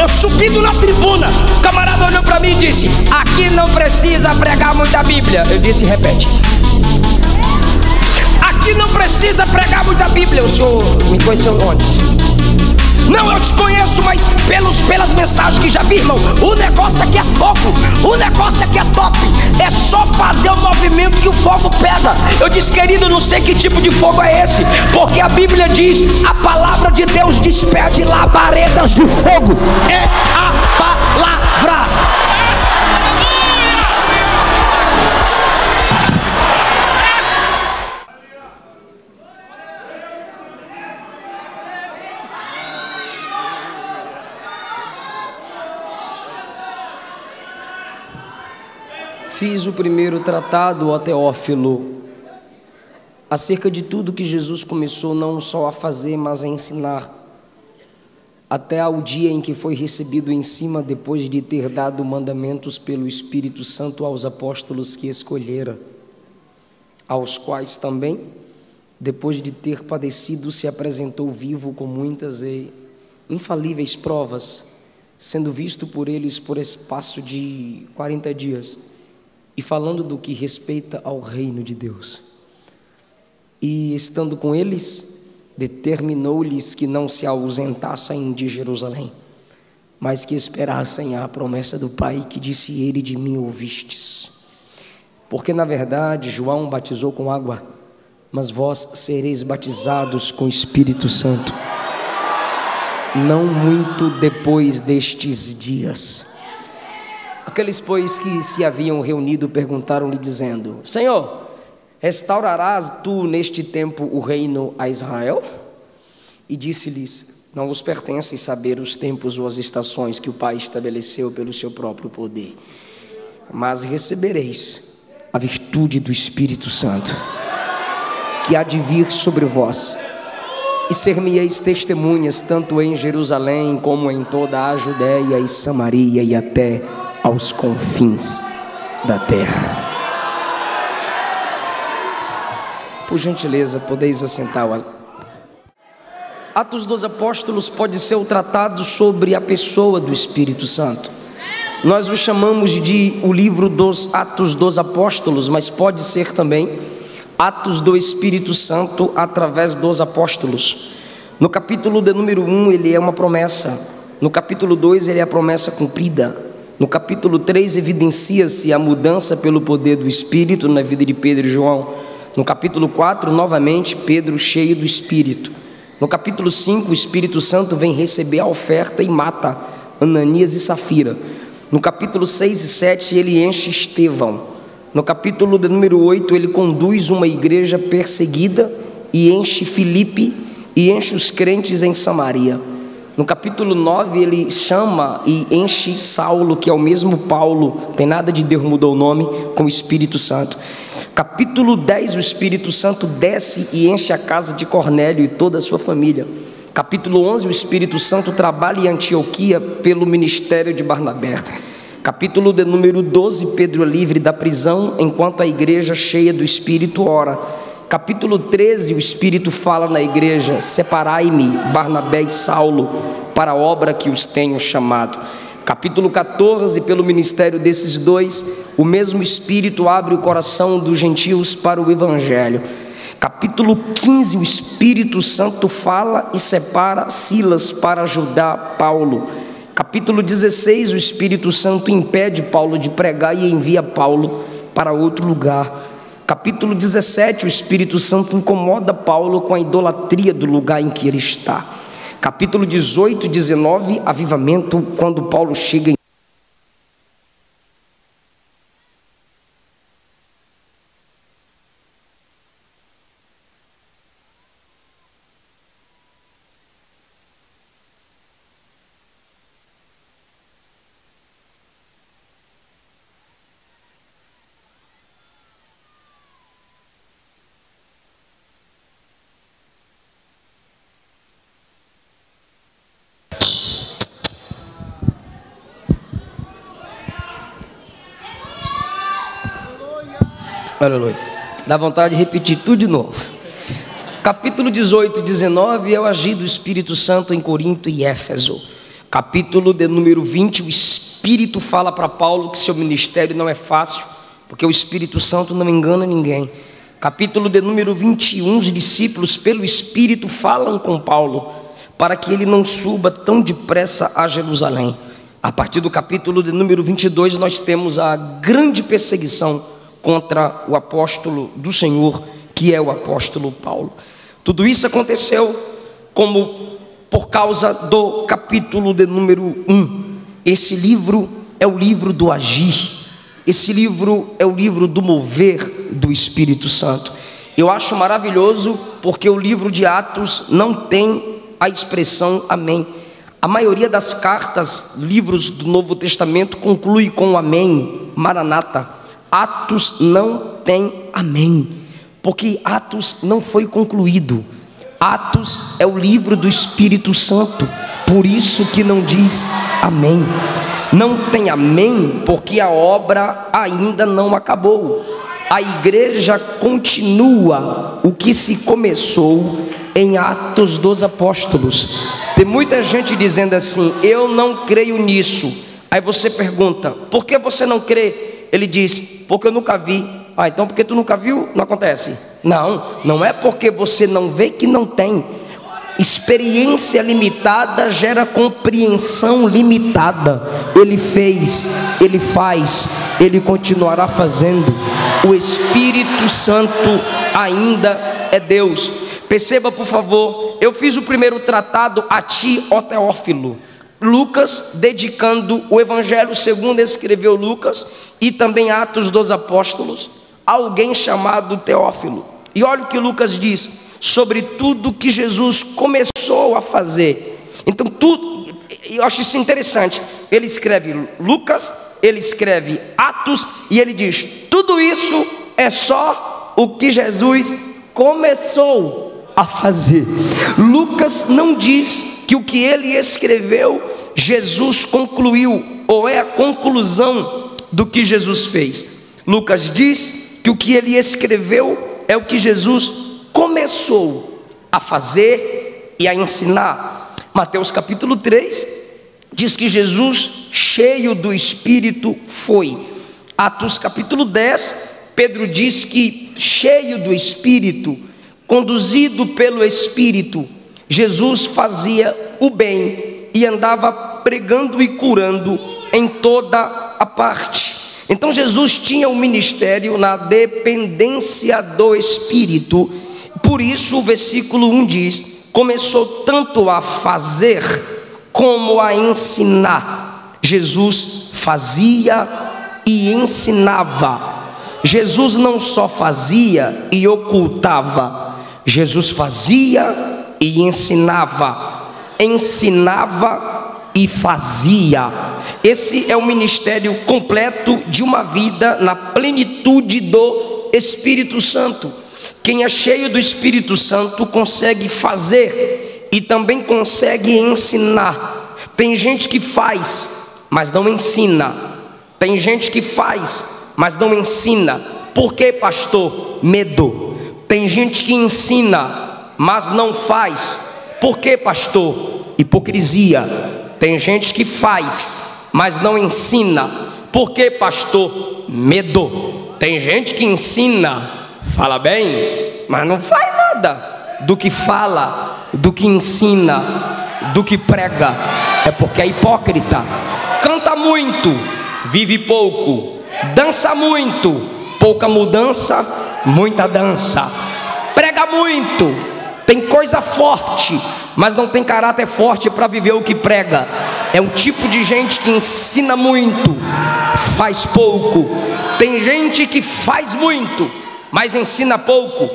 Eu subindo na tribuna, o camarada olhou para mim e disse: aqui não precisa pregar muita Bíblia. Eu disse: repete. Aqui não precisa pregar muita Bíblia. O senhor me conheceu onde? Não, eu te conheço, mas pelas mensagens que já vi, irmão. O negócio aqui é fogo, o negócio aqui é top. É só fazer o movimento que o fogo pega. Eu disse: querido, não sei que tipo de fogo é esse, porque a Bíblia diz: a palavra de Deus despede labaredas de fogo. É a palavra. Fiz o primeiro tratado, ó Teófilo, acerca de tudo que Jesus começou não só a fazer, mas a ensinar, até ao dia em que foi recebido em cima, depois de ter dado mandamentos pelo Espírito Santo aos apóstolos que escolhera, aos quais também, depois de ter padecido, se apresentou vivo com muitas e infalíveis provas, sendo visto por eles por espaço de 40 dias, e falando do que respeita ao reino de Deus. E estando com eles, determinou-lhes que não se ausentassem de Jerusalém, mas que esperassem a promessa do Pai, que disse ele: de mim ouvistes. Porque na verdade João batizou com água, mas vós sereis batizados com o Espírito Santo, não muito depois destes dias. Aqueles, pois, que se haviam reunido perguntaram-lhe, dizendo: Senhor, restaurarás tu neste tempo o reino a Israel? E disse-lhes: não vos pertence saber os tempos ou as estações que o Pai estabeleceu pelo seu próprio poder, mas recebereis a virtude do Espírito Santo, que há de vir sobre vós, e ser-me-eis testemunhas tanto em Jerusalém como em toda a Judéia e Samaria e até aos confins da terra. Por gentileza, podeis assentar. Atos dos Apóstolos pode ser o tratado sobre a pessoa do Espírito Santo. Nós o chamamos de o livro dos Atos dos Apóstolos, mas pode ser também Atos do Espírito Santo através dos Apóstolos. No capítulo de número 1 ele é uma promessa, no capítulo 2 ele é a promessa cumprida, no capítulo 3 evidencia-se a mudança pelo poder do Espírito na vida de Pedro e João. No capítulo 4, novamente, Pedro cheio do Espírito. No capítulo 5, o Espírito Santo vem receber a oferta e mata Ananias e Safira. No capítulo 6 e 7, ele enche Estevão. No capítulo de número 8, ele conduz uma igreja perseguida e enche Filipe e enche os crentes em Samaria. No capítulo 9 ele chama e enche Saulo, que é o mesmo Paulo, tem nada de Deus, mudou o nome, com o Espírito Santo. Capítulo 10, o Espírito Santo desce e enche a casa de Cornélio e toda a sua família. Capítulo 11, o Espírito Santo trabalha em Antioquia pelo ministério de Barnabé. Capítulo de número 12, Pedro é livre da prisão, enquanto a igreja cheia do Espírito ora. Capítulo 13, o Espírito fala na igreja: separai-me, Barnabé e Saulo, para a obra que os tenho chamado. Capítulo 14, pelo ministério desses dois, o mesmo Espírito abre o coração dos gentios para o Evangelho. Capítulo 15, o Espírito Santo fala e separa Silas para ajudar Paulo. Capítulo 16, o Espírito Santo impede Paulo de pregar e envia Paulo para outro lugar. Capítulo 17, o Espírito Santo incomoda Paulo com a idolatria do lugar em que ele está. Capítulo 18 e 19, avivamento, quando Paulo chega em Aleluia. Dá vontade de repetir tudo de novo. Capítulo 18 e 19 é o agir do Espírito Santo em Corinto e Éfeso. capítulo de número 20, o Espírito fala para Paulo que seu ministério não é fácil, porque o Espírito Santo não engana ninguém. Capítulo de número 21, os discípulos pelo Espírito falam com Paulo, para que ele não suba tão depressa a Jerusalém. A partir do capítulo de número 22, nós temos a grande perseguição contra o apóstolo do Senhor, que é o apóstolo Paulo. Tudo isso aconteceu como por causa do capítulo de número 1. Esse livro é o livro do agir. Esse livro é o livro do mover do Espírito Santo. Eu acho maravilhoso porque o livro de Atos não tem a expressão amém. A maioria das cartas, livros do Novo Testamento, conclui com amém, maranata. Atos não tem amém, porque Atos não foi concluído. Atos é o livro do Espírito Santo, por isso que não diz amém. Não tem amém porque a obra ainda não acabou. A igreja continua o que se começou em Atos dos Apóstolos. Tem muita gente dizendo assim: eu não creio nisso. Aí você pergunta: por que você não crê? Ele diz: porque eu nunca vi. Ah, então porque tu nunca viu, não acontece. Não é porque você não vê que não tem. Experiência limitada gera compreensão limitada. Ele fez, ele faz, ele continuará fazendo. O Espírito Santo ainda é Deus. Perceba, por favor, eu fiz o primeiro tratado a ti, ó Teófilo. Lucas, dedicando o Evangelho segundo escreveu Lucas, e também Atos dos Apóstolos, a alguém chamado Teófilo. E olha o que Lucas diz sobre tudo que Jesus começou a fazer. Então tudo, eu acho isso interessante. Ele escreve Lucas, ele escreve Atos, e ele diz: tudo isso é só o que Jesus começou a fazer. Lucas não diz que o que ele escreveu Jesus concluiu, ou é a conclusão do que Jesus fez. Lucas diz que o que ele escreveu é o que Jesus começou a fazer e a ensinar. Mateus capítulo 3 diz que Jesus, cheio do Espírito, foi. Atos capítulo 10, Pedro diz que, cheio do Espírito, conduzido pelo Espírito, Jesus fazia o bem e andava pregando e curando em toda a parte. Então Jesus tinha um ministério na dependência do Espírito. Por isso o versículo 1 diz: começou tanto a fazer como a ensinar. Jesus fazia e ensinava. Jesus não só fazia e ocultava, Jesus fazia e ensinava, ensinava e fazia. Esse é o ministério completo de uma vida na plenitude do Espírito Santo. Quem é cheio do Espírito Santo consegue fazer e também consegue ensinar. Tem gente que faz, mas não ensina. Tem gente que faz, mas não ensina. Por quê, pastor? Medo. Tem gente que ensina, mas não faz. Por quê, pastor? Hipocrisia. Tem gente que faz, mas não ensina. Por quê, pastor? Medo. Tem gente que ensina, fala bem, mas não faz nada do que fala, do que ensina, do que prega. É porque é hipócrita. Canta muito, vive pouco. Dança muito, pouca mudança, muita dança. Prega muito, tem coisa forte, mas não tem caráter forte para viver o que prega. É um tipo de gente que ensina muito, faz pouco. Tem gente que faz muito, mas ensina pouco.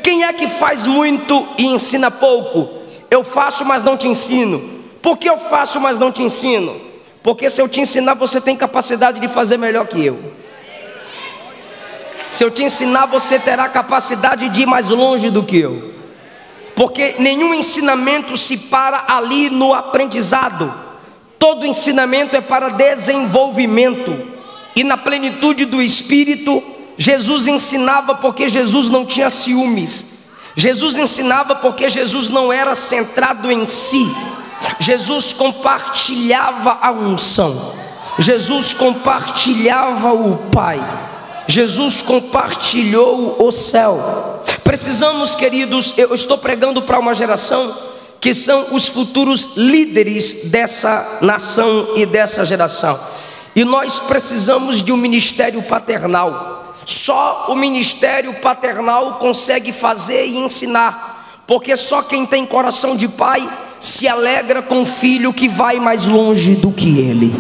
Quem é que faz muito e ensina pouco? Eu faço, mas não te ensino. Por que eu faço, mas não te ensino? Porque se eu te ensinar, você tem capacidade de fazer melhor que eu. Se eu te ensinar, você terá capacidade de ir mais longe do que eu. Porque nenhum ensinamento se para ali no aprendizado. Todo ensinamento é para desenvolvimento. E na plenitude do Espírito, Jesus ensinava porque Jesus não tinha ciúmes. Jesus ensinava porque Jesus não era centrado em si. Jesus compartilhava a unção, Jesus compartilhava o Pai, Jesus compartilhou o céu. Precisamos, queridos, eu estou pregando para uma geração que são os futuros líderes dessa nação e dessa geração, e nós precisamos de um ministério paternal. Só o ministério paternal consegue fazer e ensinar, porque só quem tem coração de pai se alegra com o filho que vai mais longe do que ele.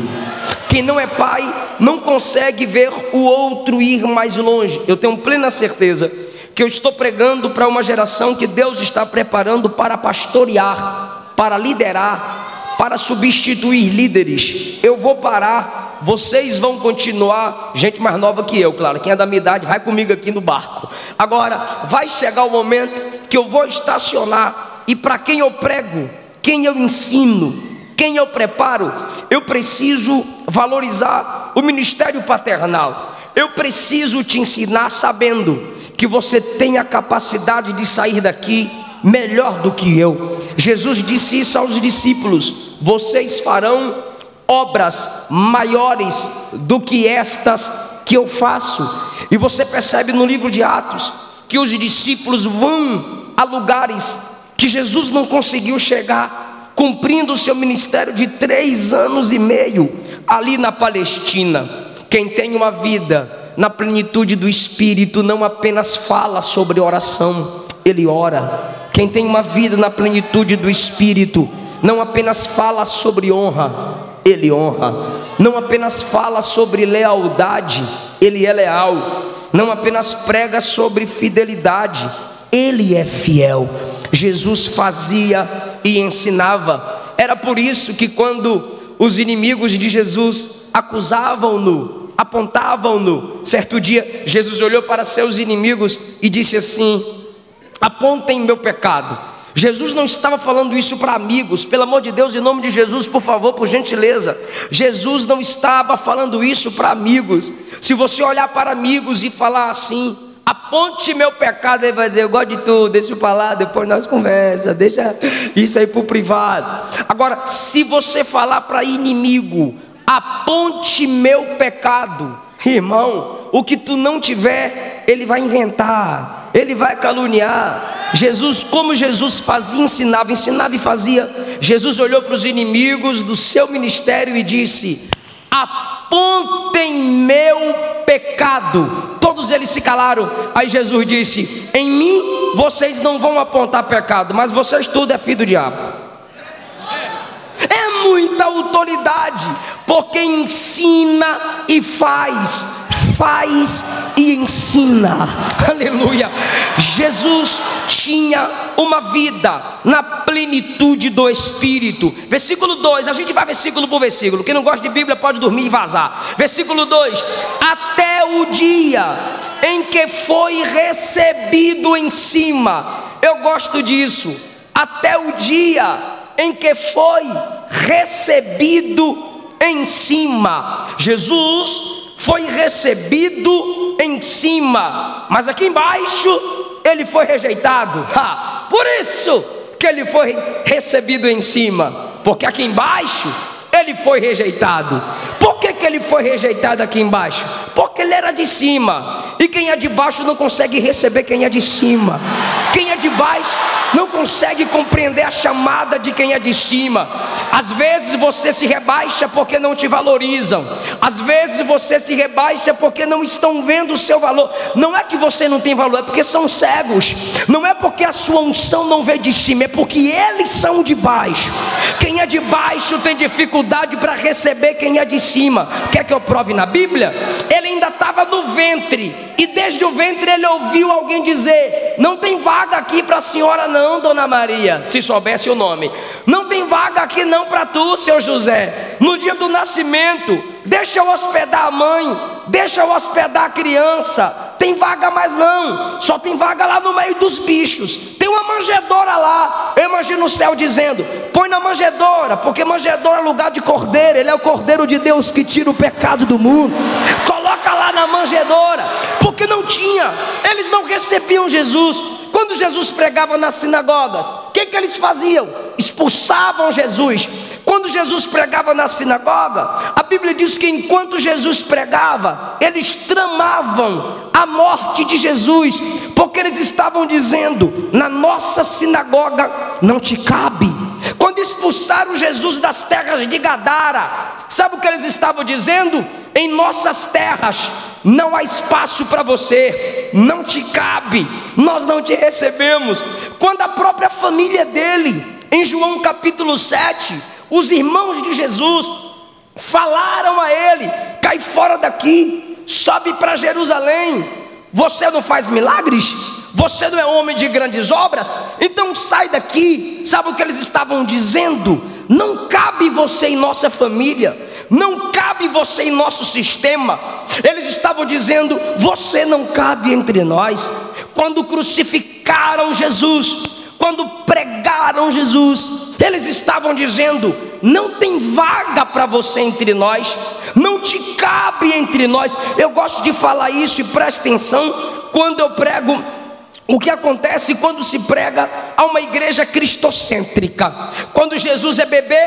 Quem não é pai não consegue ver o outro ir mais longe. Eu tenho plena certeza que eu estou pregando para uma geração que Deus está preparando para pastorear, para liderar, para substituir líderes. Eu vou parar, vocês vão continuar. Gente mais nova que eu, claro, quem é da minha idade vai comigo aqui no barco. Agora vai chegar o momento que eu vou estacionar, e para quem eu prego, quem eu ensino, quem eu preparo, eu preciso valorizar o ministério paternal. Eu preciso te ensinar sabendo que você tem a capacidade de sair daqui melhor do que eu. Jesus disse isso aos discípulos: vocês farão obras maiores do que estas que eu faço. E você percebe no livro de Atos que os discípulos vão a lugares que Jesus não conseguiu chegar, cumprindo o seu ministério de 3 anos e meio ali na Palestina. Quem tem uma vida na plenitude do Espírito não apenas fala sobre oração, ele ora. Quem tem uma vida na plenitude do Espírito não apenas fala sobre honra, ele honra. Não apenas fala sobre lealdade, ele é leal. Não apenas prega sobre fidelidade, ele é fiel. Jesus fazia e ensinava. Era por isso que quando os inimigos de Jesus acusavam-no, apontavam-no, certo dia Jesus olhou para seus inimigos e disse assim: apontem meu pecado. Jesus não estava falando isso para amigos, pelo amor de Deus, em nome de Jesus, por favor, por gentileza. Jesus não estava falando isso para amigos. Se você olhar para amigos e falar assim: aponte meu pecado, ele vai dizer: eu gosto de tudo, deixa eu falar, depois nós conversa, deixa isso aí para o privado. Agora, se você falar para inimigo: aponte meu pecado, irmão, o que tu não tiver, ele vai inventar, ele vai caluniar. Jesus, como Jesus fazia, ensinava e fazia. Jesus olhou para os inimigos do seu ministério e disse: apontem meu pecado. Todos eles se calaram. Aí Jesus disse: em mim vocês não vão apontar pecado, mas vocês tudo é filho do diabo. É muita autoridade, porque ensina e faz, faz e ensina. Aleluia. Jesus tinha uma vida na plenitude do Espírito. Versículo 2, a gente vai versículo por versículo. Quem não gosta de Bíblia pode dormir e vazar. Versículo 2: até o dia em que foi recebido em cima. Eu gosto disso. Até o dia em que foi recebido em cima. Jesus foi recebido em cima, mas aqui embaixo ele foi rejeitado. Por isso que ele foi recebido em cima, porque aqui embaixo ele foi rejeitado. Por que ele foi rejeitado aqui embaixo? Porque ele era de cima, e quem é de baixo não consegue receber quem é de cima. Quem é de baixo não consegue compreender a chamada de quem é de cima. Às vezes você se rebaixa porque não te valorizam. Às vezes você se rebaixa porque não estão vendo o seu valor. Não é que você não tem valor, é porque são cegos. Não é porque a sua unção não veio de cima, é porque eles são de baixo. Quem é de baixo tem dificuldade para receber quem é de cima. Quer que eu prove na Bíblia? Ele ainda estava no ventre, e desde o ventre ele ouviu alguém dizer: não tem vaga aqui para a senhora não, dona Maria, se soubesse o nome. Não tem vaga aqui não para tu, seu José, no dia do nascimento. Deixa eu hospedar a mãe, deixa eu hospedar a criança. Tem vaga mais não, só tem vaga lá no meio dos bichos. Tem uma manjedoura lá. Eu imagino o céu dizendo: põe na manjedoura, porque manjedoura é lugar de cordeiro. Ele é o cordeiro de Deus que tira o pecado do mundo. Coloca lá na manjedoura, porque não tinha, eles não recebiam Jesus. Quando Jesus pregava nas sinagogas, que eles faziam? Expulsavam Jesus. Quando Jesus pregava na sinagoga, a Bíblia diz que enquanto Jesus pregava, eles tramavam a morte de Jesus, porque eles estavam dizendo: na nossa sinagoga não te cabe. Quando expulsaram Jesus das terras de Gadara, sabe o que eles estavam dizendo? Em nossas terras não há espaço para você, não te cabe, nós não te recebemos. Quando a própria família dele, em João capítulo 7, os irmãos de Jesus falaram a ele: cai fora daqui, sobe para Jerusalém, você não faz milagres? Você não é homem de grandes obras? Então sai daqui. Sabe o que eles estavam dizendo? Não cabe você em nossa família, não cabe você em nosso sistema. Eles estavam dizendo: você não cabe entre nós. Quando crucificaram Jesus, quando pregaram Jesus, eles estavam dizendo: não tem vaga para você entre nós, não te cabe entre nós. Eu gosto de falar isso, e presta atenção quando eu prego. O que acontece quando se prega a uma igreja cristocêntrica? Quando Jesus é bebê,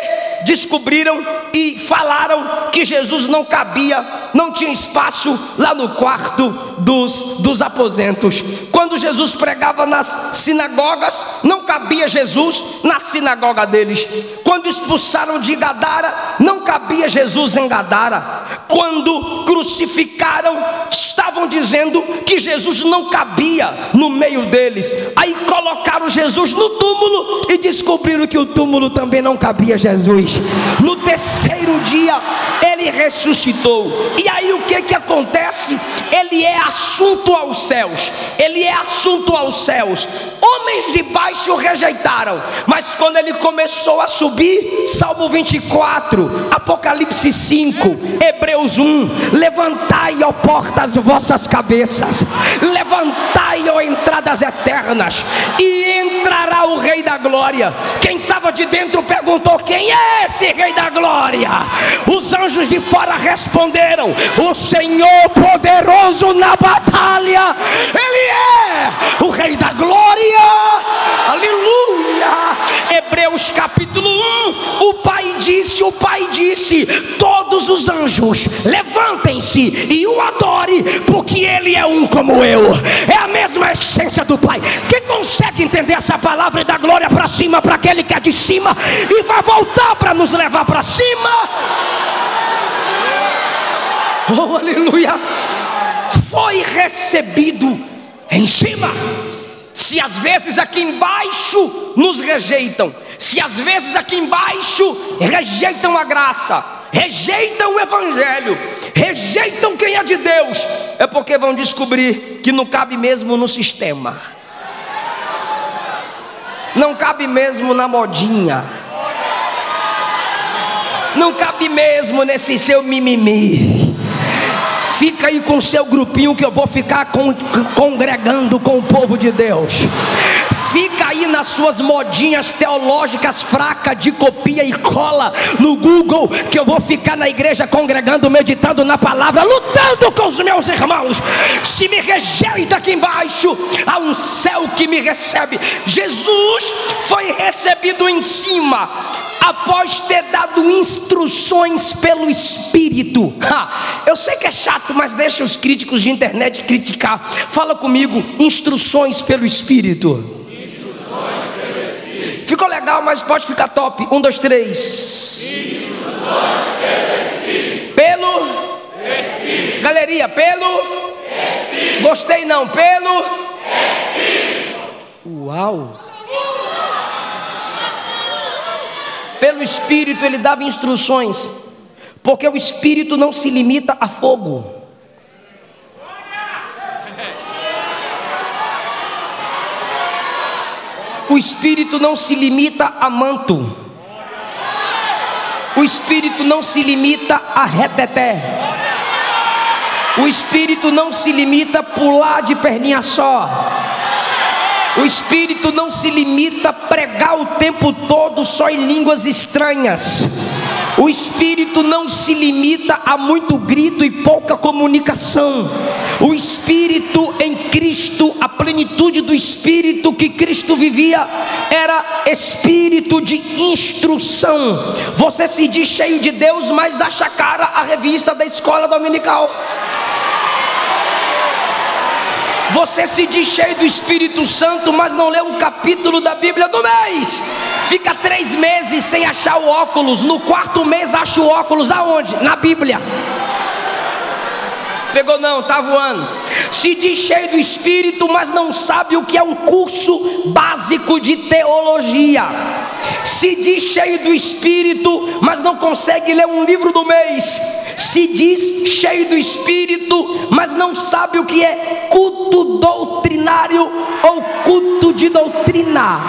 descobriram e falaram que Jesus não cabia, não tinha espaço lá no quarto dos aposentos. Quando Jesus pregava nas sinagogas, não cabia Jesus na sinagoga deles. Quando expulsaram de Gadara, não cabia Jesus em Gadara. Quando crucificaram, estavam dizendo que Jesus não cabia no meio deles. Aí colocaram Jesus no túmulo e descobriram que o túmulo também não cabia Jesus. No terceiro dia ele ressuscitou. E aí o que acontece? Ele é assunto aos céus. Ele é assunto aos céus. Homens de baixo rejeitaram, mas quando ele começou a subir, Salmo 24, Apocalipse 5, Hebreus 1, levantai, ó portas, vossas cabeças, levantai, ó entradas eternas, e entrará o Rei da Glória. Quem estava de dentro perguntou: quem é esse Rei da Glória? Os anjos de fora responderam: o Senhor poderoso na batalha. Ele é o Rei da Glória. Aleluia. Hebreus capítulo 1, o Pai disse: todos os anjos levantem-se e o adore, porque ele é um como eu. É a mesma essência do Pai. Quem consegue entender essa palavra e dar glória para cima para aquele que é de cima e vai voltar para nos levar para cima? Oh, aleluia. Foi recebido em cima. Se às vezes aqui embaixo nos rejeitam, se às vezes aqui embaixo rejeitam a graça, rejeitam o evangelho, rejeitam quem é de Deus, é porque vão descobrir que não cabe mesmo no sistema, não cabe mesmo na modinha, não cabe mesmo nesse seu mimimi. Fica aí com o seu grupinho que eu vou ficar congregando com o povo de Deus. Fica aí nas suas modinhas teológicas fracas de copia e cola no Google, que eu vou ficar na igreja congregando, meditando na palavra, lutando com os meus irmãos. Se me rejeita aqui embaixo, há um céu que me recebe. Jesus foi recebido em cima, após ter dado instruções pelo Espírito. Eu sei que é chato, mas deixa os críticos de internet criticar. Fala comigo: instruções pelo Espírito. Ficou legal, mas pode ficar top. 1, 2, 3. Instruções pelo Espírito. Pelo Espírito. Galeria, pelo Espírito. Gostei não, pelo Espírito. Uau. Pelo Espírito ele dava instruções, porque o Espírito não se limita a fogo. O Espírito não se limita a manto. O Espírito não se limita a reteté. O Espírito não se limita a pular de perninha só. O Espírito não se limita a pregar o tempo todo só em línguas estranhas. O Espírito não se limita a muito grito e pouca comunicação. O Espírito em Cristo, a plenitude do Espírito que Cristo vivia, era espírito de instrução. Você se diz cheio de Deus, mas acha cara a revista da escola dominical. Você se diz cheio do Espírito Santo, mas não lê um capítulo da Bíblia do mês. Fica 3 meses sem achar o óculos. No 4º mês acha o óculos aonde? Na Bíblia. Pegou não, tá voando. Se diz cheio do Espírito, mas não sabe o que é um curso básico de teologia. Se diz cheio do Espírito, mas não consegue ler um livro do mês. Se diz cheio do Espírito, mas não sabe o que é culto doutrinário ou culto de doutrina,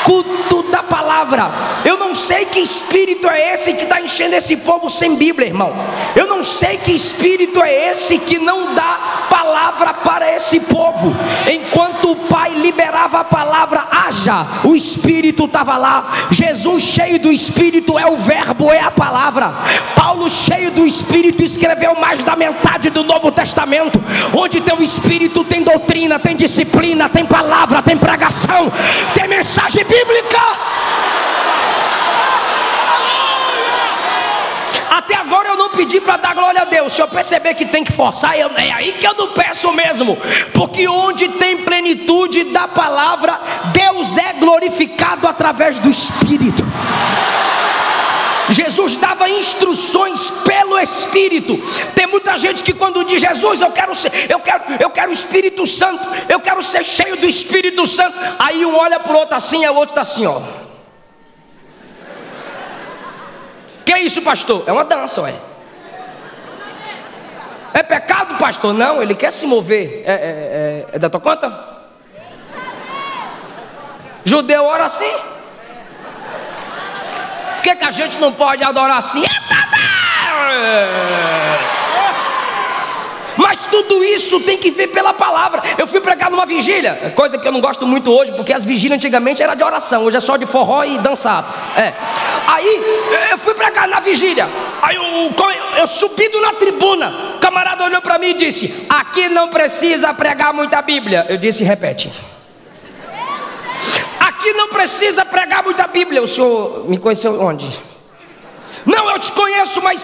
culto da palavra. Eu não sei que espírito é esse que está enchendo esse povo sem Bíblia, irmão. Eu não sei que espírito é esse que não dá palavra para esse povo. Enquanto o Pai liberava a palavra, haja, o Espírito estava lá. Jesus cheio do Espírito é o verbo, é a palavra. Paulo cheio do Espírito escreveu mais da metade do Novo Testamento. Onde tem o Espírito tem doutrina, tem disciplina, tem palavra, tem pregação, tem mensagem bíblica. Até agora eu não pedi para dar glória a Deus. Se eu perceber que tem que forçar, é aí que eu não peço mesmo. Porque onde tem plenitude da palavra, Deus é glorificado através do Espírito. Jesus dava instruções pelo Espírito. Tem muita gente que quando diz Jesus, eu quero o Espírito Santo, eu quero ser cheio do Espírito Santo. Aí um olha para o outro assim, e o outro está assim, ó. Que é isso, pastor? É uma dança, ué. É pecado, pastor? Não, ele quer se mover. É da tua conta? Judeu ora assim. Por que a gente não pode adorar assim? Mas tudo isso tem que vir pela palavra. Eu fui pregar numa vigília, coisa que eu não gosto muito hoje, porque as vigílias antigamente era de oração, hoje é só de forró e dançar. Aí eu fui pregar na vigília. Aí eu subindo na tribuna, o camarada olhou para mim e disse: aqui não precisa pregar muita Bíblia. Eu disse: repete. Aqui não precisa pregar muita Bíblia. O senhor me conheceu onde? Não, eu te conheço, mas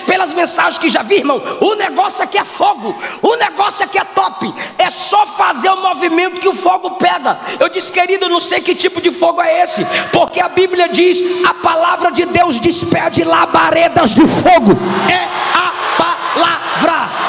pelas mensagens que já vi, irmão. O negócio aqui é fogo. O negócio aqui é top. É só fazer o movimento que o fogo pega. Eu disse: querido, eu não sei que tipo de fogo é esse, porque a Bíblia diz: a palavra de Deus despede labaredas de fogo. É a palavra.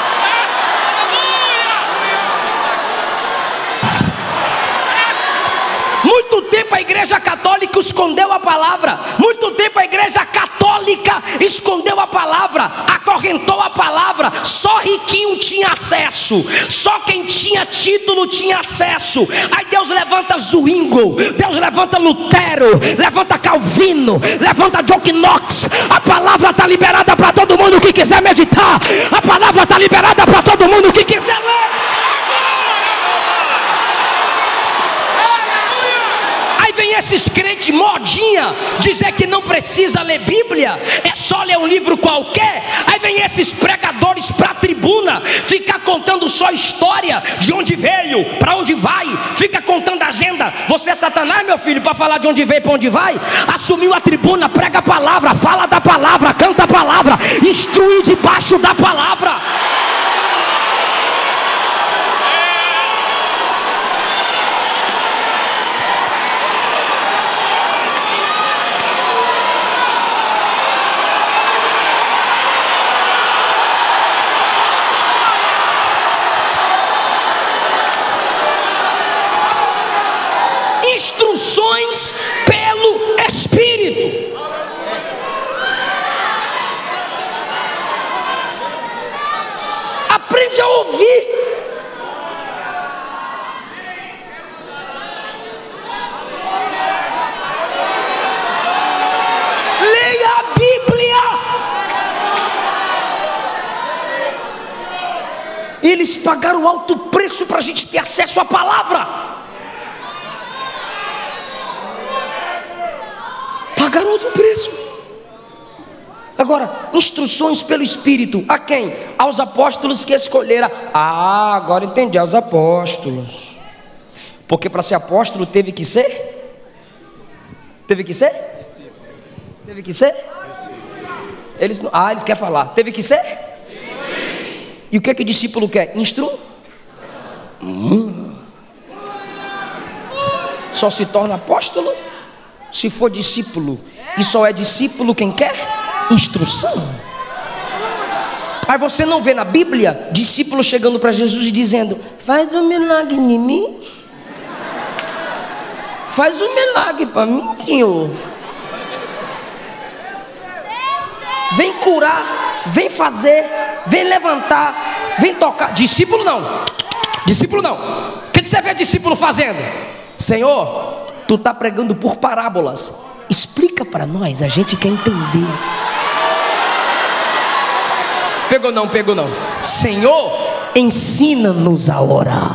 Muito tempo a igreja católica escondeu a palavra. Muito tempo a igreja católica escondeu a palavra, acorrentou a palavra. Só riquinho tinha acesso, só quem tinha título tinha acesso. Aí Deus levanta Zwingli, Deus levanta Lutero, levanta Calvino, levanta John Knox. A palavra está liberada para todo mundo que quiser meditar. A palavra está liberada para todo mundo que quiser ler. Vem esses crentes modinha dizer que não precisa ler Bíblia, é só ler um livro qualquer. Aí vem esses pregadores para a tribuna ficar contando só história de onde veio, para onde vai, fica contando agenda. Você é Satanás, meu filho, para falar de onde veio, para onde vai? Assumiu a tribuna, prega a palavra, fala da palavra, canta a palavra, instrui debaixo da palavra. Instruções pelo Espírito. Aprende a ouvir. Leia a Bíblia. Eles pagaram alto preço para a gente ter acesso à palavra. Pagaram outro preço. Agora, instruções pelo Espírito, a quem? Aos apóstolos que escolheram. Ah, agora entendi, aos apóstolos. Porque para ser apóstolo teve que ser? Teve que ser? Teve que ser? Eles querem falar. Teve que ser? E o que o discípulo quer? Só se torna apóstolo se for discípulo. E só é discípulo quem quer? Instrução. Aí você não vê na Bíblia discípulo chegando para Jesus e dizendo: faz um milagre em mim. Faz um milagre para mim, Senhor. Vem curar, vem fazer, vem levantar, vem tocar. Discípulo não. Discípulo não. O que você vê discípulo fazendo? Senhor, tu está pregando por parábolas. Explica para nós, a gente quer entender. Pegou não, pegou não. Senhor, ensina-nos a orar.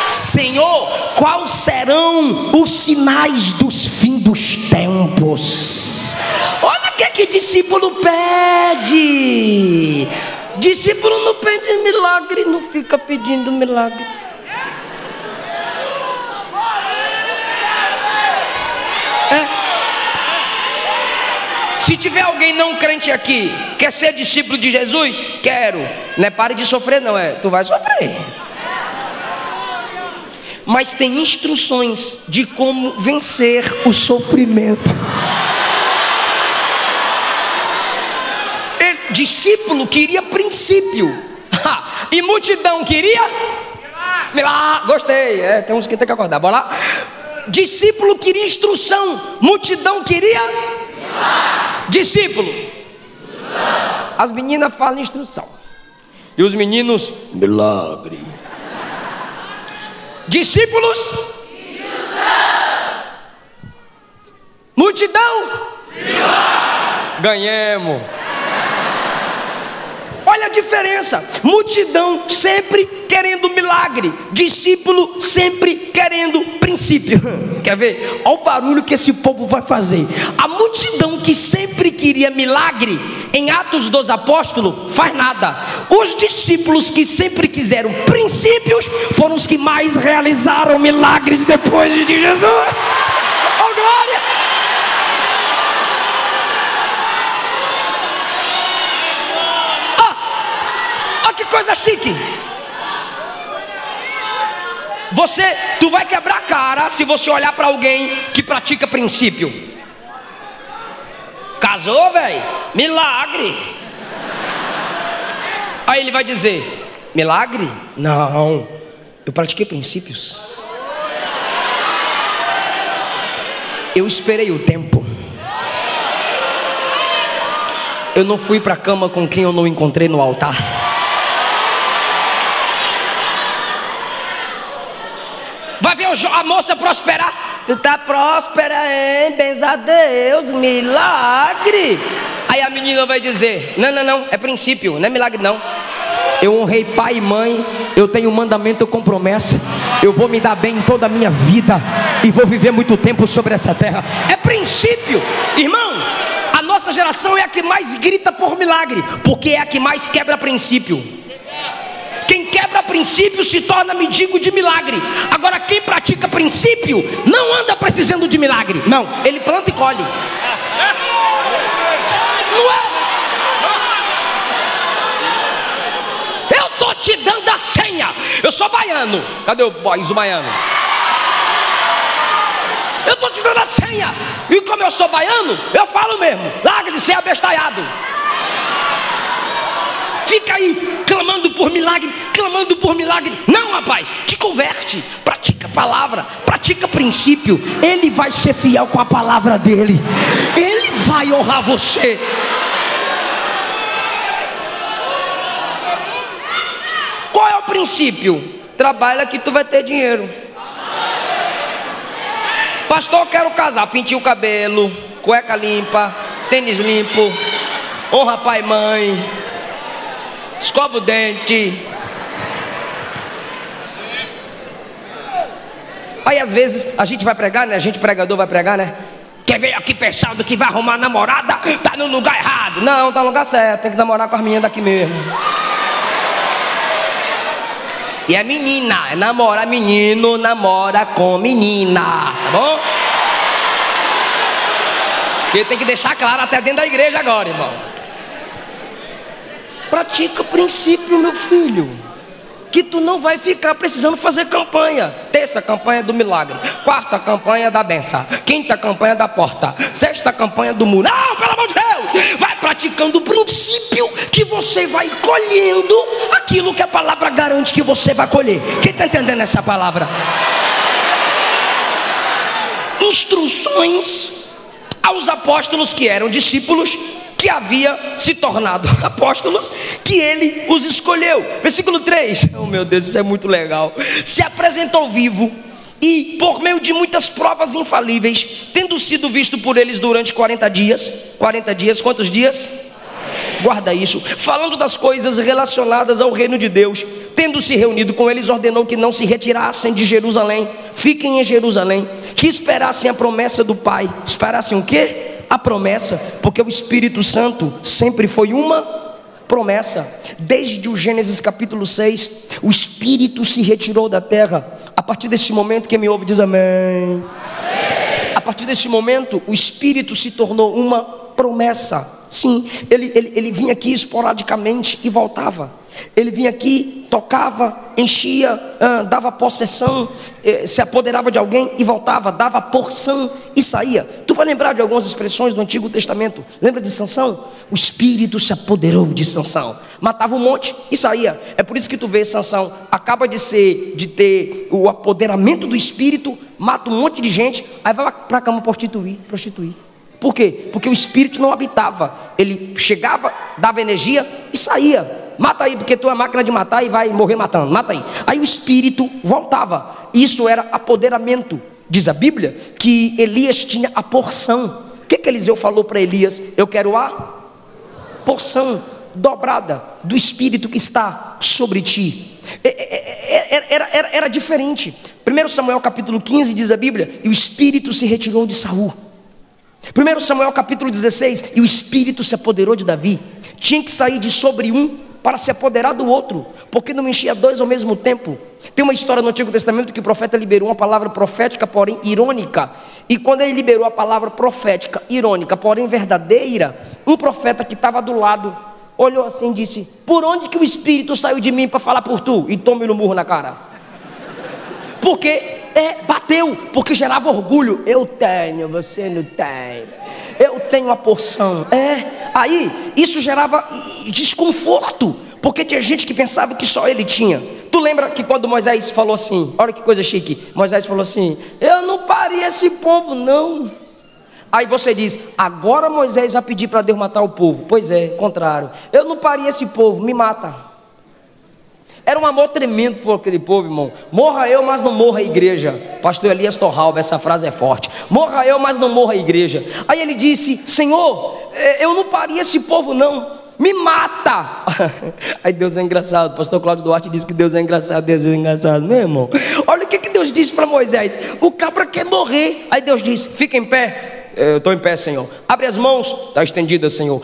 Senhor, quais serão os sinais dos fins dos tempos? Olha o que discípulo pede. Discípulo não pede milagre, não fica pedindo milagre. Se tiver alguém não crente aqui, quer ser discípulo de Jesus? Quero. Não é pare de sofrer não, tu vai sofrer. Mas tem instruções de como vencer o sofrimento. Discípulo queria princípio. E multidão queria? Gostei. Tem uns que tem que acordar. Bora lá. Discípulo queria instrução. Multidão queria? Discípulo. As meninas falam instrução. E os meninos? Milagre. Discípulos? Instrução. Multidão? Milagre. Ganhemos. Olha a diferença. Multidão sempre querendo milagre, discípulo sempre querendo princípio. Quer ver? Olha o barulho que esse povo vai fazer. A multidão que sempre queria milagre, em Atos dos Apóstolos, faz nada. Os discípulos que sempre quiseram princípios foram os que mais realizaram milagres depois de Jesus. Oh glória! Que coisa chique. Tu vai quebrar a cara se você olhar para alguém que pratica princípio. Casou, velho? Milagre. Aí ele vai dizer: milagre? Não, eu pratiquei princípios. Eu esperei o tempo. Eu não fui para a cama com quem eu não encontrei no altar. Vai ver a moça prosperar. Tu tá próspera, hein? Benza a Deus, milagre. Aí a menina vai dizer: não, é princípio, não é milagre não. Eu honrei pai e mãe, eu tenho mandamento com promessa. Eu vou me dar bem em toda a minha vida e vou viver muito tempo sobre essa terra. É princípio. Irmão, a nossa geração é a que mais grita por milagre, porque é a que mais quebra princípio. Quem quebra princípio se torna mendigo de milagre. Agora quem pratica princípio não anda precisando de milagre. Não, ele planta e colhe. Não é? Eu tô te dando a senha. Eu sou baiano. Cadê o boys, o baiano? Eu tô te dando a senha. E como eu sou baiano, eu falo mesmo: larga de ser abestalhado. Fica aí clamando por milagre, clamando por milagre. Não, rapaz, te converte, pratica a palavra, pratica princípio. Ele vai ser fiel com a palavra dele. Ele vai honrar você. Qual é o princípio? Trabalha que tu vai ter dinheiro. Pastor, eu quero casar. Pinte o cabelo, cueca limpa, tênis limpo, honra pai e mãe, escova o dente. Aí às vezes a gente vai pregar, né? A gente pregador vai pregar, né? Quem veio aqui pensando que vai arrumar namorada, tá no lugar errado. Não, tá no lugar certo, tem que namorar com as meninas daqui mesmo. E é menina, namora menino, namora com menina, tá bom? Que tem que deixar claro até dentro da igreja agora, irmão. Pratica o princípio, meu filho, que tu não vai ficar precisando fazer campanha. Terça campanha do milagre, quarta campanha da benção, quinta campanha da porta, sexta campanha do muro. Não, pelo amor de Deus, vai praticando o princípio, que você vai colhendo aquilo que a palavra garante que você vai colher. Quem está entendendo essa palavra? Instruções aos apóstolos que eram discípulos, que havia se tornado apóstolos, que ele os escolheu. Versículo 3, oh meu Deus, isso é muito legal. Se apresentou vivo e por meio de muitas provas infalíveis, tendo sido visto por eles durante 40 dias. 40 dias, quantos dias? Guarda isso. Falando das coisas relacionadas ao reino de Deus, tendo se reunido com eles, ordenou que não se retirassem de Jerusalém, fiquem em Jerusalém, que esperassem a promessa do Pai. Esperassem o quê? A promessa, porque o Espírito Santo sempre foi uma promessa. Desde o Gênesis capítulo 6, o Espírito se retirou da terra. A partir desse momento, quem me ouve diz amém. A partir desse momento, o Espírito se tornou uma promessa. Sim, ele vinha aqui esporadicamente e voltava. Ele vinha aqui, tocava, enchia, dava possessão, se apoderava de alguém e voltava, dava porção e saía. Tu vai lembrar de algumas expressões do Antigo Testamento. Lembra de Sansão? O Espírito se apoderou de Sansão, matava um monte e saía. É por isso que tu vê Sansão, acaba de ter o apoderamento do Espírito, mata um monte de gente, aí vai para a cama prostituir. Por quê? Porque o Espírito não habitava. Ele chegava, dava energia e saía. Mata aí, porque tu é máquina de matar e vai morrer matando. Mata aí. Aí o Espírito voltava. Isso era apoderamento. Diz a Bíblia que Elias tinha a porção. O que Eliseu falou para Elias? Eu quero a porção dobrada do Espírito que está sobre ti. Era diferente. 1 Samuel capítulo 15 diz a Bíblia, e o Espírito se retirou de Saul. 1 Samuel capítulo 16, e o Espírito se apoderou de Davi. Tinha que sair de sobre um para se apoderar do outro, porque não enchia dois ao mesmo tempo. Tem uma história no Antigo Testamento que o profeta liberou uma palavra profética, porém irônica. E quando ele liberou a palavra profética, irônica, porém verdadeira, um profeta que estava do lado olhou assim e disse: por onde que o Espírito saiu de mim para falar por tu? E tome no murro na cara. Porque bateu, porque gerava orgulho. Eu tenho, você não tem. Eu tenho a porção. Aí isso gerava desconforto, porque tinha gente que pensava que só ele tinha. Tu lembra que quando Moisés falou assim, olha que coisa chique, Moisés falou assim: eu não parei esse povo não. Aí você diz: agora Moisés vai pedir para Deus matar o povo. Pois é, contrário. Eu não parei esse povo, me mata. Era um amor tremendo por aquele povo, irmão. Morra eu, mas não morra a igreja. Pastor Elias Torralba, essa frase é forte. Morra eu, mas não morra a igreja. Aí ele disse: Senhor, eu não parei esse povo não, me mata. Aí Deus é engraçado. Pastor Cláudio Duarte disse que Deus é engraçado. Deus é engraçado, meu irmão. Olha o que Deus disse para Moisés: o cabra quer morrer. Aí Deus disse: fica em pé. Eu estou em pé, Senhor. Abre as mãos. Está estendida, Senhor.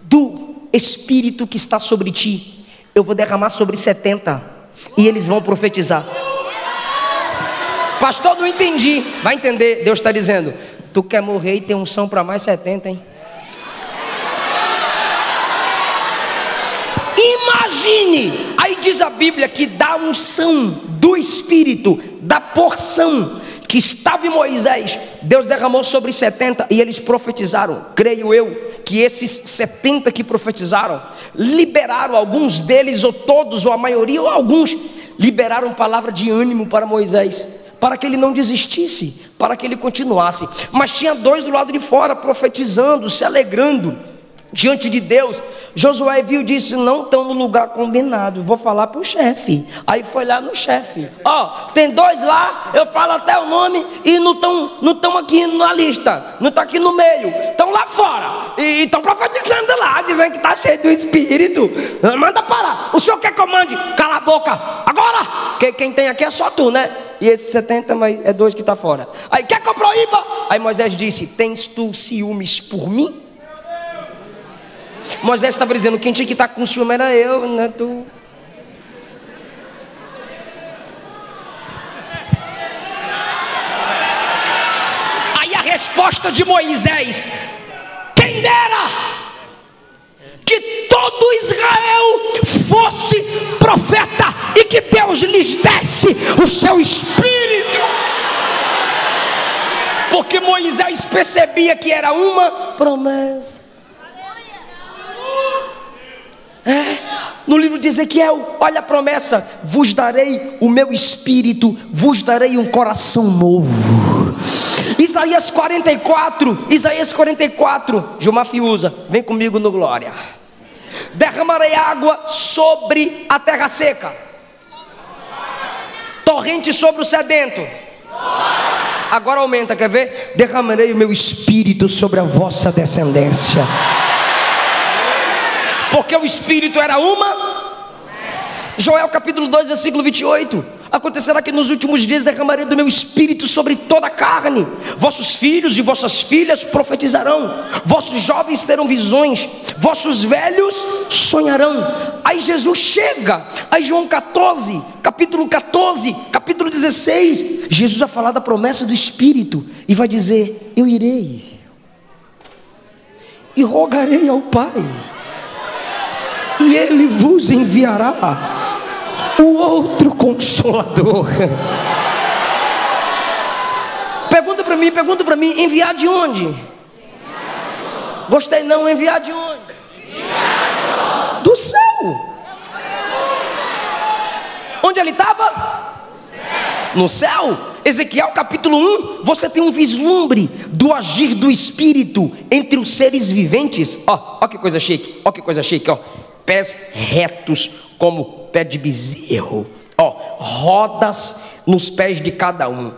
Do Espírito que está sobre ti eu vou derramar sobre 70 e eles vão profetizar. Pastor, não entendi. Vai entender. Deus está dizendo: tu quer morrer e ter unção para mais 70, hein? Imagine. Aí diz a Bíblia que da unção do Espírito, da porção que estava em Moisés, Deus derramou sobre 70 e eles profetizaram. Creio eu que esses 70 que profetizaram liberaram, alguns deles ou todos ou a maioria ou alguns, liberaram palavra de ânimo para Moisés, para que ele não desistisse, para que ele continuasse. Mas tinha dois do lado de fora profetizando, se alegrando diante de Deus. Josué viu e disse: não estão no lugar combinado, vou falar para o chefe. Aí foi lá no chefe: tem dois lá, eu falo até o nome e não estão aqui na lista, não está aqui no meio, estão lá fora e estão profetizando lá, dizendo que está cheio do Espírito. Manda parar. O senhor quer que eu mande? Cala a boca agora. porque quem tem aqui é só tu, né? E esses 70, mas é 2 que está fora. Aí, quer que eu proíba? Aí Moisés disse, tens tu ciúmes por mim? Moisés estava dizendo, quem tinha que estar com ciúme era eu, não é tu. Aí a resposta de Moisés, quem dera que todo Israel fosse profeta e que Deus lhes desse o seu espírito. Porque Moisés percebia que era uma promessa. No livro de Ezequiel, olha a promessa: vos darei o meu espírito, vos darei um coração novo. Isaías 44, Gilmar Fiuza, vem comigo no glória. Derramarei água sobre a terra seca, torrente sobre o sedento. Agora aumenta, quer ver? Derramarei o meu espírito sobre a vossa descendência. Porque o espírito era uma. Joel capítulo 2, versículo 28. Acontecerá que nos últimos dias derramarei do meu espírito sobre toda a carne. Vossos filhos e vossas filhas profetizarão, vossos jovens terão visões, vossos velhos sonharão. Aí Jesus chega, aí João 14, capítulo 14, capítulo 16, Jesus vai falar da promessa do espírito e vai dizer, eu irei e rogarei ao Pai, e Ele vos enviará o outro Consolador. Pergunta para mim, enviar de onde? Gostei não, enviar de onde? Do céu. Onde ele estava? No céu. Ezequiel capítulo 1, você tem um vislumbre do agir do Espírito entre os seres viventes. Ó que coisa chique, ó. Pés retos como pé de bezerro, rodas nos pés de cada um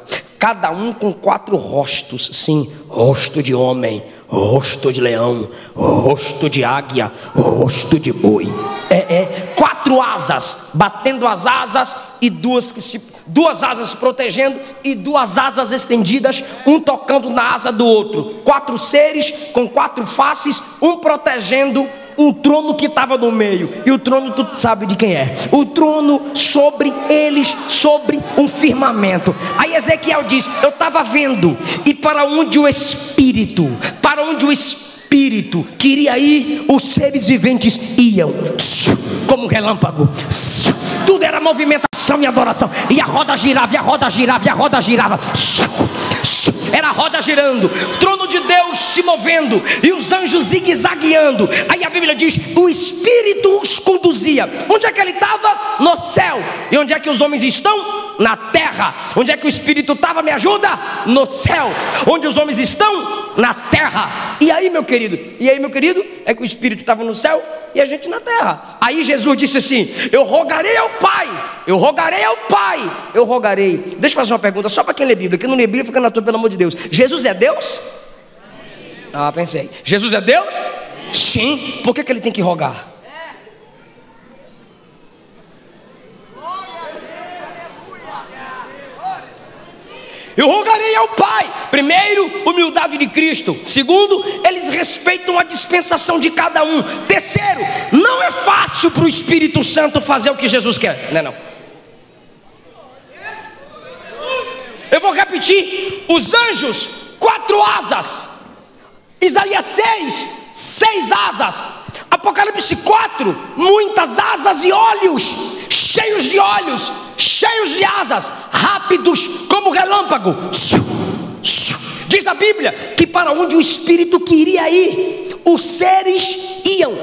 com 4 rostos, sim, rosto de homem, rosto de leão, rosto de águia, rosto de boi, 4 asas, batendo as asas e 2 asas protegendo e 2 asas estendidas, um tocando na asa do outro, 4 seres com 4 faces, um protegendo um trono que estava no meio, e o trono tu sabe de quem é, o trono sobre eles, sobre um firmamento. Aí Ezequiel diz, eu estava vendo, e para onde o Espírito queria ir, os seres viventes iam, como relâmpago, tudo era movimentação e adoração, e a roda girava, era a roda girando, trono de Deus se movendo, e os anjos zigue-zagueando. Aí a Bíblia diz, o Espírito os conduzia. Onde é que ele estava? No céu. E onde é que os homens estão? Na terra. Onde é que o Espírito estava? Me ajuda? No céu. Onde os homens estão? Na terra. E aí meu querido, é que o Espírito estava no céu e a gente na terra. Aí Jesus disse assim, eu rogarei ao Pai. Deixa eu fazer uma pergunta só para quem lê Bíblia. Quem não lê Bíblia fica na tua, pelo amor de Deus. Jesus é Deus? Pensei. Jesus é Deus? Sim. Por que ele tem que rogar? Eu rogarei ao Pai. Primeiro, humildade de Cristo. Segundo, eles respeitam a dispensação de cada um. Terceiro, não é fácil para o Espírito Santo fazer o que Jesus quer. Não. Eu vou repetir. Os anjos, 4 asas. Isaías 6 asas. Apocalipse 4, muitas asas e olhos, cheios de olhos, cheios de asas, rápidos como relâmpago. Diz a Bíblia que para onde o Espírito queria ir, os seres iam.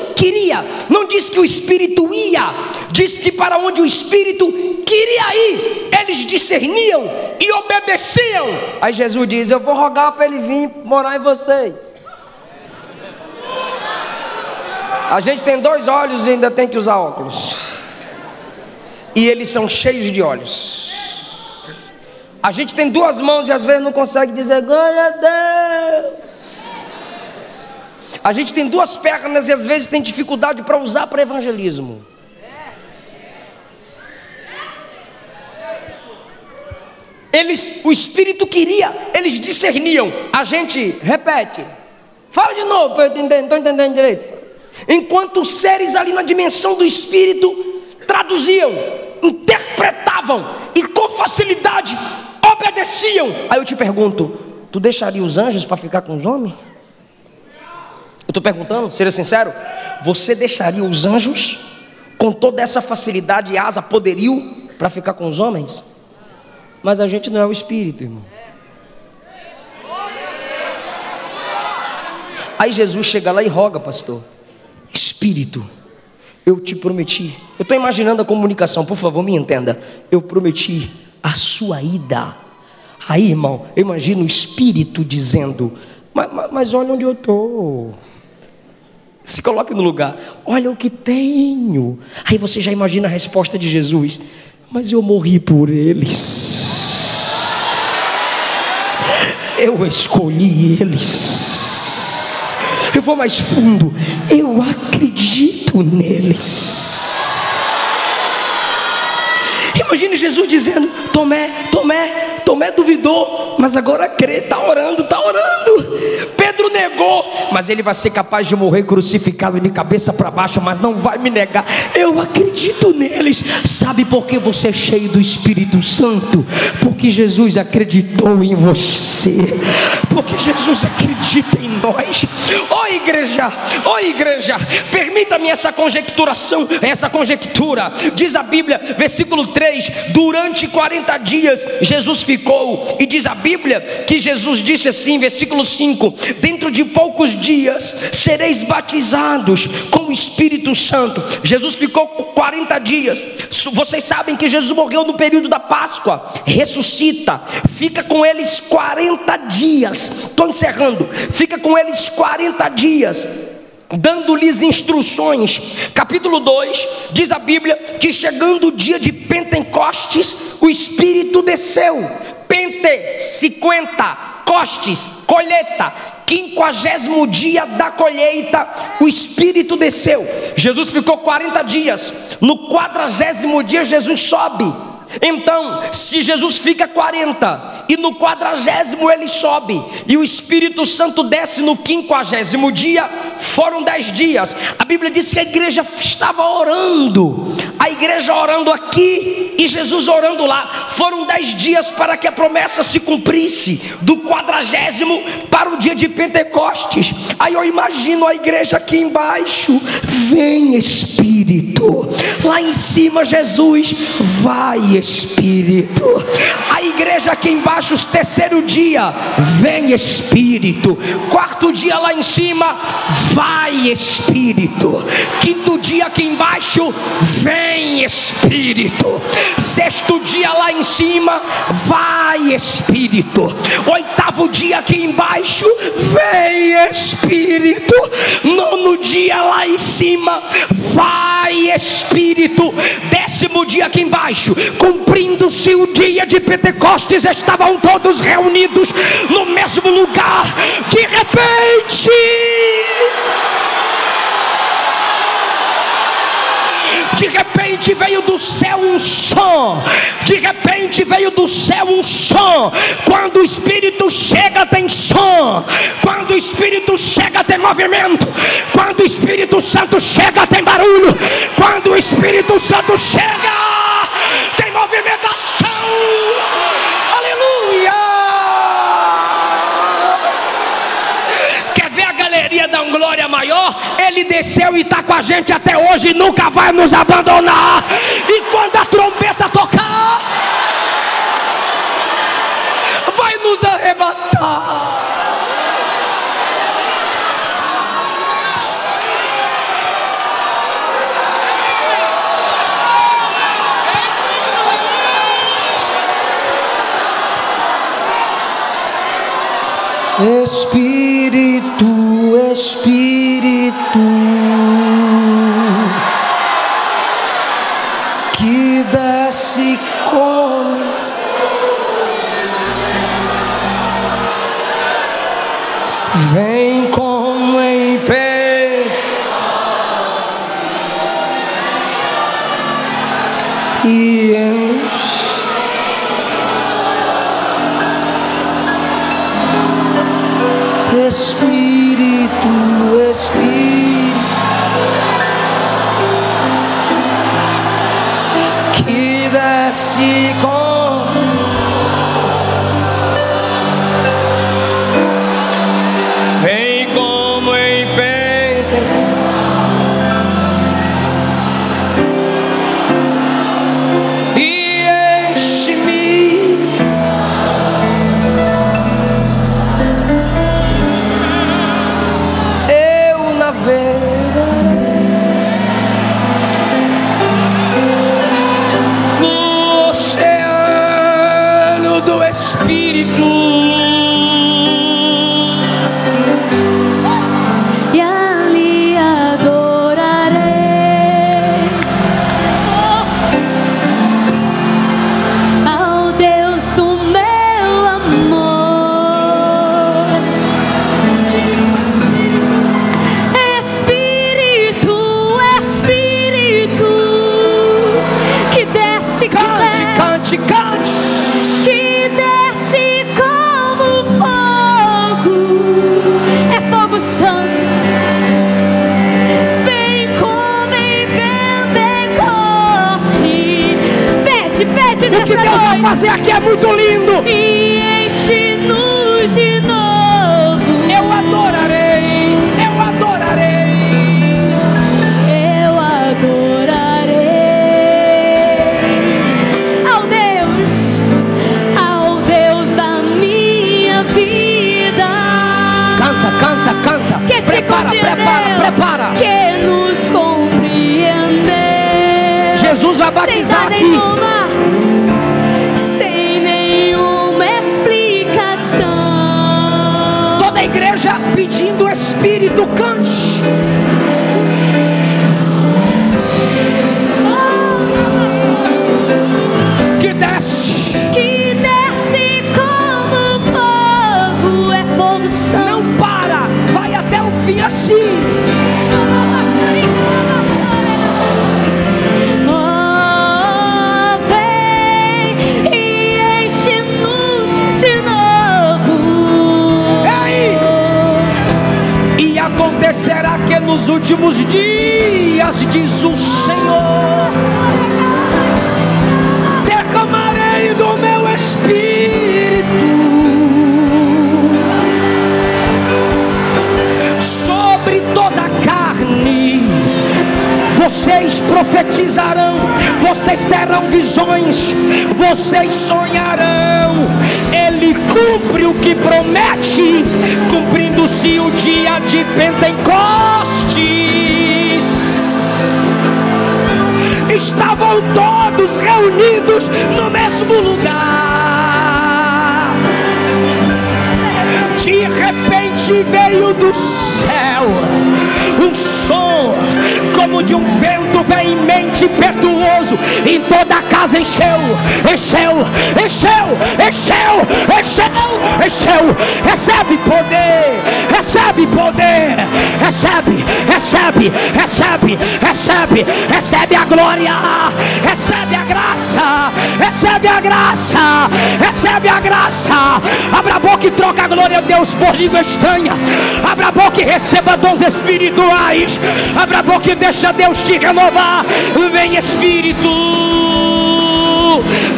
Não diz que o Espírito ia, diz que para onde o Espírito queria ir, eles discerniam e obedeciam. Aí Jesus diz, eu vou rogar para ele vir morar em vocês. A gente tem 2 olhos e ainda tem que usar óculos, e eles são cheios de olhos. A gente tem 2 mãos e às vezes não consegue dizer glória a Deus. A gente tem 2 pernas e às vezes tem dificuldade para usar para evangelismo. o Espírito queria, eles discerniam. A gente repete, fala de novo, eu não estou entendendo direito. Enquanto os seres ali na dimensão do Espírito traduziam, interpretavam e com facilidade obedeciam. Aí eu te pergunto, tu deixaria os anjos para ficar com os homens? Eu estou perguntando, seja sincero, você deixaria os anjos com toda essa facilidade e asa, poderio para ficar com os homens? Mas a gente não é o Espírito, irmão. Aí Jesus chega lá e roga, pastor: Espírito, eu te prometi. Eu estou imaginando a comunicação, por favor me entenda. Eu prometi a sua ida. Aí, irmão, eu imagino o Espírito dizendo: mas olha onde eu estou. Se coloque no lugar, olha o que tenho. Aí você já imagina a resposta de Jesus: mas eu morri por eles, eu escolhi eles. Eu vou mais fundo, eu acredito neles. Imagine Jesus dizendo: Tomé duvidou, mas agora crê, está orando. Pedro negou, mas ele vai ser capaz de morrer crucificado de cabeça para baixo, mas não vai me negar. Eu acredito neles. Sabe por que você é cheio do Espírito Santo? Porque Jesus acreditou em você, porque Jesus acredita em nós. Ó igreja, permita-me essa conjectura. Diz a Bíblia, versículo 3: durante 40 dias Jesus ficou, e diz a Bíblia que Jesus disse assim, versículo 5: dentro de poucos dias sereis batizados com o Espírito Santo. Jesus ficou 40 dias. Vocês sabem que Jesus morreu no período da Páscoa, ressuscita, fica com eles 40 dias. Estou encerrando. Fica com eles 40 dias, dando-lhes instruções. Capítulo 2, diz a Bíblia que chegando o dia de Pentecostes, o Espírito desceu. 50, costes, colheita, 50º dia da colheita, o Espírito desceu. Jesus ficou 40 dias, no 40º dia Jesus sobe. Então, se Jesus fica 40 e no 40º ele sobe, e o Espírito Santo desce no 50º dia, foram 10 dias. A Bíblia diz que a igreja estava orando, a igreja orando aqui e Jesus orando lá. Foram 10 dias para que a promessa se cumprisse, do 40º para o dia de Pentecostes. Aí eu imagino a igreja aqui embaixo: vem Espírito. Lá em cima Jesus: vai Espírito. A igreja aqui embaixo, o 3º dia: vem Espírito. 4º dia lá em cima: vai Espírito. 5º dia aqui embaixo: vem Espírito. 6º dia lá em cima: vai Espírito. 8º dia aqui embaixo: vem Espírito. 9º dia lá em cima: vai Espírito. 10º dia aqui embaixo, cumprindo-se o dia de Pentecostes, estavam todos reunidos no mesmo lugar. De repente veio do céu um som. Quando o Espírito chega tem som. Quando o Espírito chega tem movimento. Quando o Espírito Santo chega tem barulho. Quando o Espírito Santo chega tem movimentação. Aleluia! Quer ver a galeria dar uma glória maior? Ele desceu e está com a gente até hoje, nunca vai nos abandonar. E quando a trombeta tocar, vai nos arrebatar. Espírito, Espírito, que desce com vem como em Pentecostes e enche desce com vem como em Pentecostes e enche-me. Eu navegarei no oceano do Espírito e ali adorarei ao Deus do meu amor. Espírito, Espírito, que desce, cante, cante. que desce como fogo, é fogo santo. Vem como em Pentecoste, pede O nessa que Deus vai noite fazer aqui é muito lindo. e enche-nos de novo. Eu adorarei, eu adorarei. Eu adorarei ao Deus da minha vida. Canta, canta, canta. Que te Prepara. Que nos compreendeu. Jesus vai batizar aqui. Sem nenhuma explicação. Toda a igreja pedindo o Espírito, cante. Que desce, como fogo, é fogo santo. não para, vai até o fim assim. Oh, vem e enche-nos de novo. É aí. E acontecerá que nos últimos dias, diz o Senhor, derramarei do meu Espírito sobre toda a carne. Vocês profetizarão, vocês terão visões, vocês sonharão. Ele cumpre o que promete, cumprindo-se o dia de Pentecostes. Estavam todos reunidos no mesmo lugar. De repente veio do céu um som como de um vento veemente e impetuoso, em toda a casa encheu. Recebe poder, recebe a glória, recebe a graça. Abra a boca e troca a glória a Deus por língua estranha. Abra a boca e receba dons espirituais. Abra a boca e deixa Deus te renovar. Vem Espírito,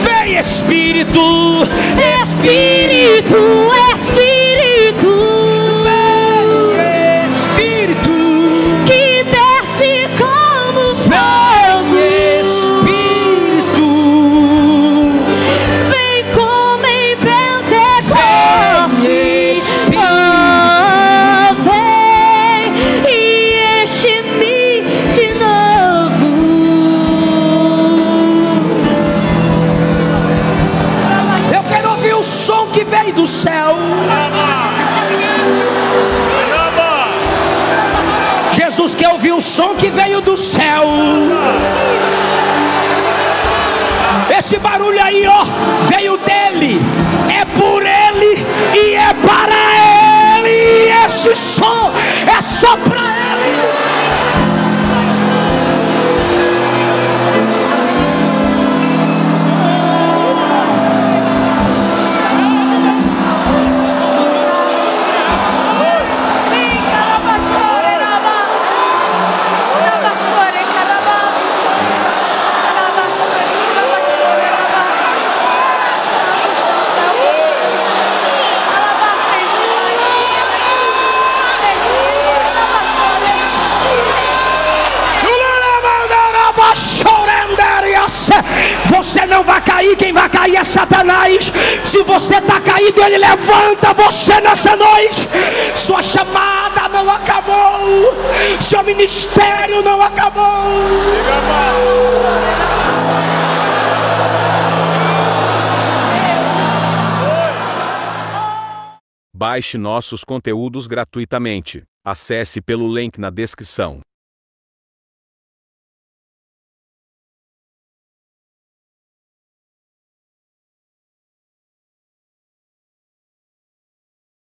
vem Espírito, Espírito, Espírito, vem Espírito, que desce como fogo. Espírito, Vem como em Pentecostes. Oh, vem e enche-me de novo. eu quero ouvir o som que veio do céu. Jesus quer ouvir o som que veio do céu. Esse barulho aí, ó, veio dele, é por ele e é para ele. E esse som é só para ele. não vai cair, quem vai cair é Satanás. Se você está caído, ele levanta você nessa noite. Sua chamada não acabou, seu ministério não acabou. Baixe nossos conteúdos gratuitamente. Acesse pelo link na descrição.